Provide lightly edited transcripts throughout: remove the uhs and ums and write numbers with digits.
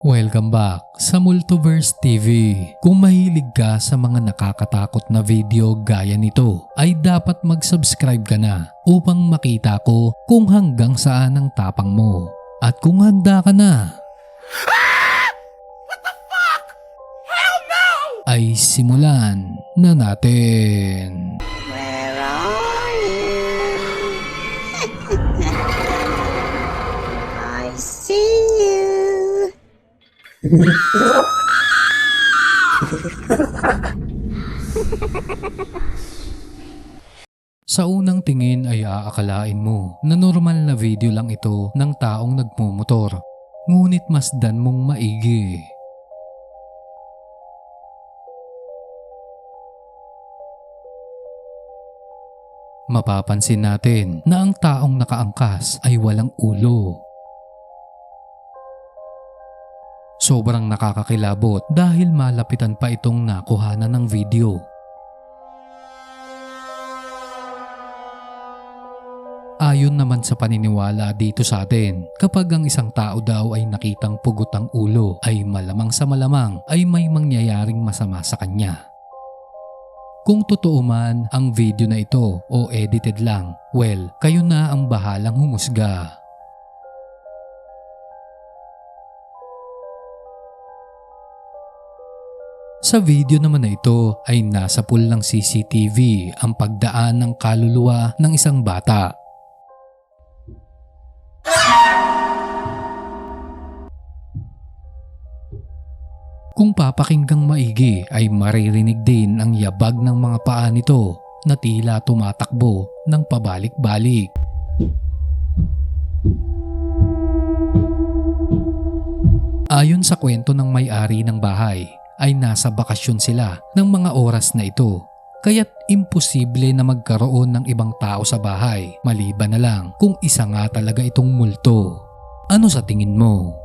Welcome back sa Multiverse TV. Kung mahilig ka sa mga nakakatakot na video gaya nito, ay dapat mag-subscribe ka na upang makita ko kung hanggang saan ang tapang mo. At kung handa ka na, ay simulan na natin. Where are you? I see you. Sa unang tingin ay aakalain mo na normal na video lang ito ng taong nagmumotor. Ngunit masdan mong maigi. Mapapansin natin na ang taong nakaangkas ay walang ulo. Sobrang nakakakilabot dahil malapitan pa itong nakuhanan ng video. Ayon naman sa paniniwala dito sa atin, kapag ang isang tao daw ay nakitang pugot ang ulo, ay malamang sa malamang ay may mangyayaring masama sa kanya. Kung totoo man ang video na ito o edited lang, well, kayo na ang bahalang humusga. Sa video naman na ito ay nasa pool ng CCTV ang pagdaan ng kaluluwa ng isang bata. Kung papakinggang maigi ay maririnig din ang yabag ng mga paa nito na tila tumatakbo ng pabalik-balik. Ayon sa kwento ng may-ari ng bahay, ay nasa bakasyon sila ng mga oras na ito. Kaya't imposible na magkaroon ng ibang tao sa bahay maliban na lang kung isa nga talaga itong multo. Ano sa tingin mo?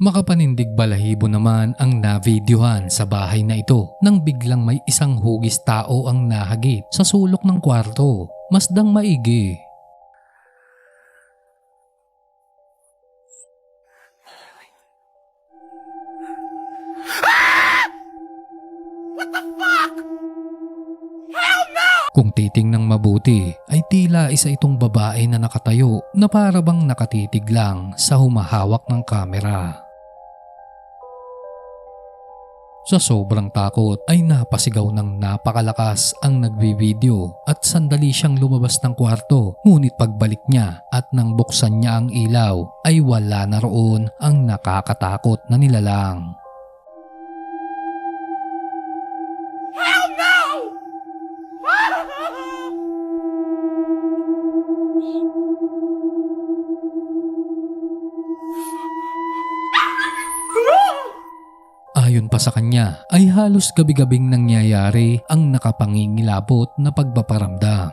Makapanindig balahibo naman ang navideohan sa bahay na ito nang biglang may isang hugis tao ang nahagip sa sulok ng kwarto. Masdang maigi. Kung titingnang mabuti ay tila isa itong babae na nakatayo na para bang nakatitig lang sa humahawak ng kamera. Sa sobrang takot ay napasigaw ng napakalakas ang nagbibideo at sandali siyang lumabas ng kwarto, ngunit pagbalik niya at nang buksan niya ang ilaw ay wala na roon ang nakakatakot na nilalang. Ayon pa sa kanya ay halos gabi-gabing nangyayari ang nakapangingilabot na pagpaparamdam.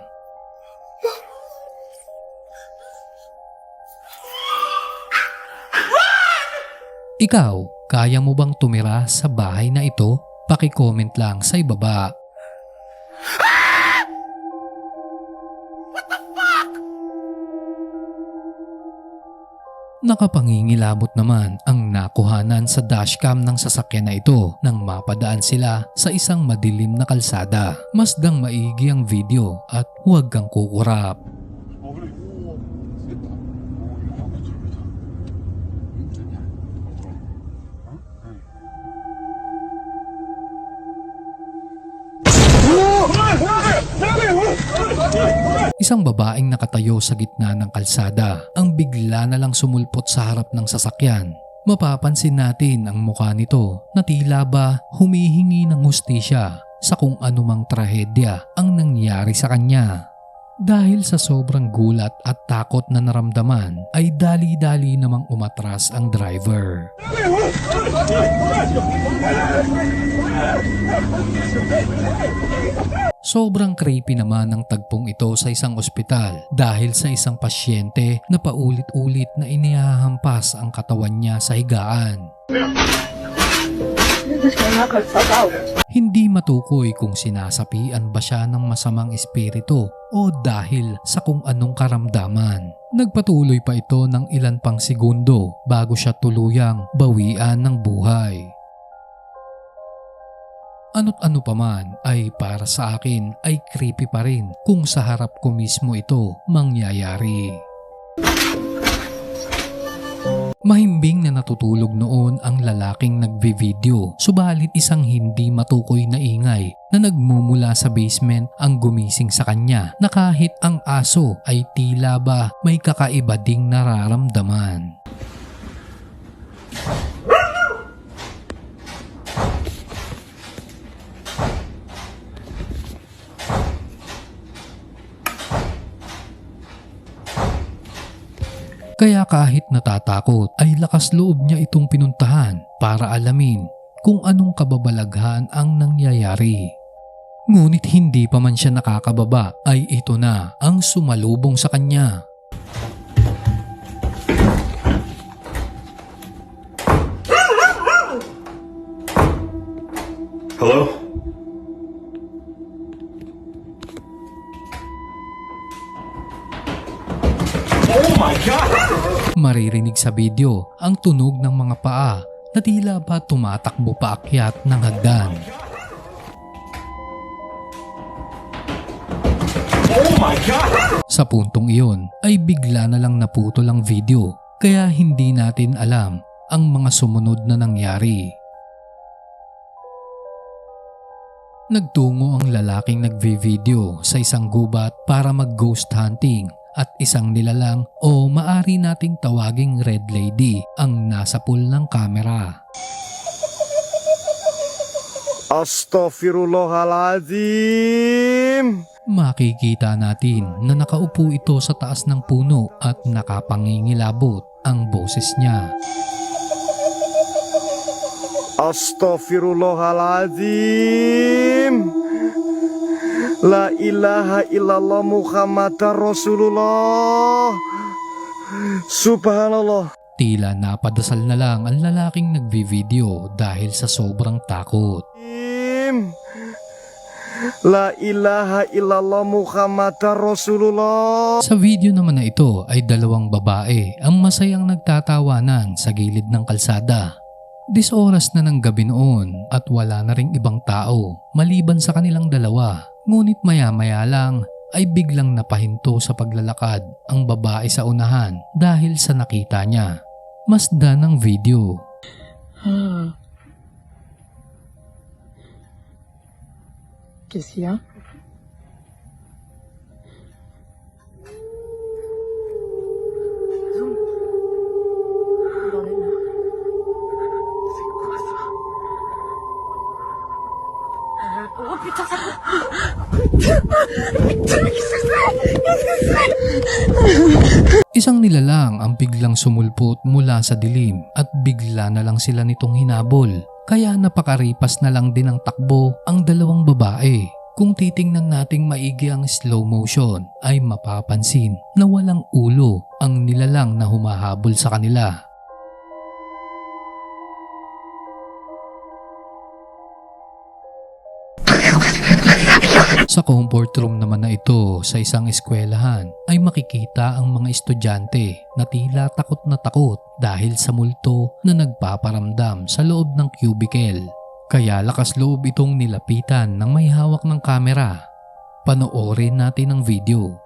Ikaw, kaya mo bang tumira sa bahay na ito? Paki-comment lang sa ibaba. Nakapangingilabot naman ang nakuhanan sa dashcam ng sasakyan na ito nang mapadaan sila sa isang madilim na kalsada. Masdang maigi ang video at huwag kang kukurap. Isang babaeng nakatayo sa gitna ng kalsada ang bigla na lang sumulpot sa harap ng sasakyan. Mapapansin natin ang mukha nito na tila ba humihingi ng hustisya sa kung anumang trahedya ang nangyari sa kanya. Dahil sa sobrang gulat at takot na naramdaman ay dali-dali namang umatras ang driver. Sobrang creepy naman ang tagpong ito sa isang ospital dahil sa isang pasyente na paulit-ulit na inihahampas ang katawan niya sa higaan. Hindi matukoy kung sinasapian ba siya ng masamang espiritu o dahil sa kung anong karamdaman. Nagpatuloy pa ito ng ilan pang segundo bago siya tuluyang bawian ng buhay. Ano't ano pa man ay para sa akin ay creepy pa rin kung sa harap ko mismo ito mangyayari. Mahimbing na natutulog noon ang lalaking nagbe-video, subalit isang hindi matukoy na ingay na nagmumula sa basement ang gumising sa kanya na kahit ang aso ay tila ba may kakaiba ding nararamdaman. Kaya kahit natatakot ay lakas loob niya itong pinuntahan para alamin kung anong kababalaghan ang nangyayari. Ngunit hindi pa man siya nakakababa ay ito na ang sumalubong sa kanya. Hello? Oh my God! Maririnig sa video ang tunog ng mga paa na tila ba tumatakbo paakyat ng hagdan. Oh my God! Sa puntong iyon ay bigla na lang naputol ang video kaya hindi natin alam ang mga sumunod na nangyari. Nagtungo ang lalaking nagvi-video sa isang gubat para mag-ghost hunting at isang nilalang o maari nating tawaging red lady ang nasa pool ng kamera. Astaghfirullahaladzim. Makikita natin na nakaupo ito sa taas ng puno at nakapangingilabot ang boses niya. Astaghfirullahaladzim. La ilaha illallah Muhammadar Rasulullah. Subhanallah. Tila napadasal na lang ang lalaking nagbi-video dahil sa sobrang takot. La ilaha illallah Muhammadar Rasulullah. Sa video naman na ito ay dalawang babae ang masayang nagtatawanan sa gilid ng kalsada. 10 oras na ng gabi noon at wala na ring ibang tao maliban sa kanilang dalawa. Ngunit maya-maya lang ay biglang napahinto sa paglalakad ang babae sa unahan dahil sa nakita niya. Masdan ng video. Qu'est-ce qu'il y a? Isang nilalang ang biglang sumulpot mula sa dilim at bigla na lang sila nitong hinabol. Kaya napakaripas na lang din ang takbo ang dalawang babae. Kung titingnan nating maigi ang slow motion ay mapapansin na walang ulo ang nilalang na humahabol sa kanila. Sa comfort room naman na ito sa isang eskwelahan ay makikita ang mga estudyante na tila takot na takot dahil sa multo na nagpaparamdam sa loob ng cubicle. Kaya lakas loob itong nilapitan ng may hawak ng kamera. Panoorin natin ang video.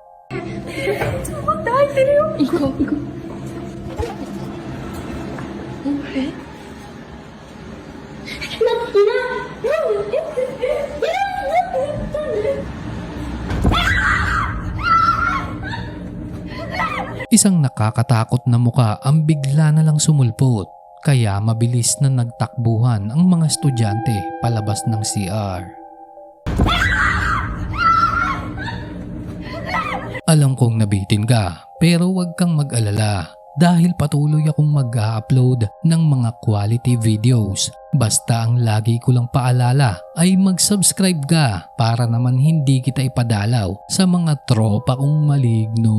Isang nakakatakot na muka ang bigla na lang sumulpot, kaya mabilis na nagtakbuhan ang mga estudyante palabas ng CR. Alam kong nabitin ka, pero huwag kang mag-alala dahil patuloy akong mag-upload ng mga quality videos. Basta ang lagi ko lang paalala ay mag-subscribe ka para naman hindi kita ipadalaw sa mga tropa kong maligno.